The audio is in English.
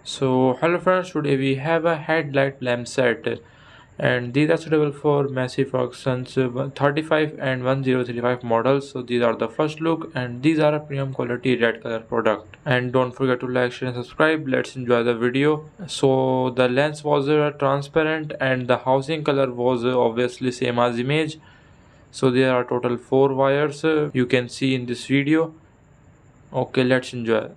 So hello friends, today we have a headlight lamp set and these are suitable for Massey Ferguson's 35 and 1035 models. So these are the first look and these are a premium quality red color product. And don't forget to like, share and subscribe. Let's enjoy the video. So the lens was transparent and the housing color was obviously same as image. So there are total 4 wires you can see in this video. Okay, let's enjoy.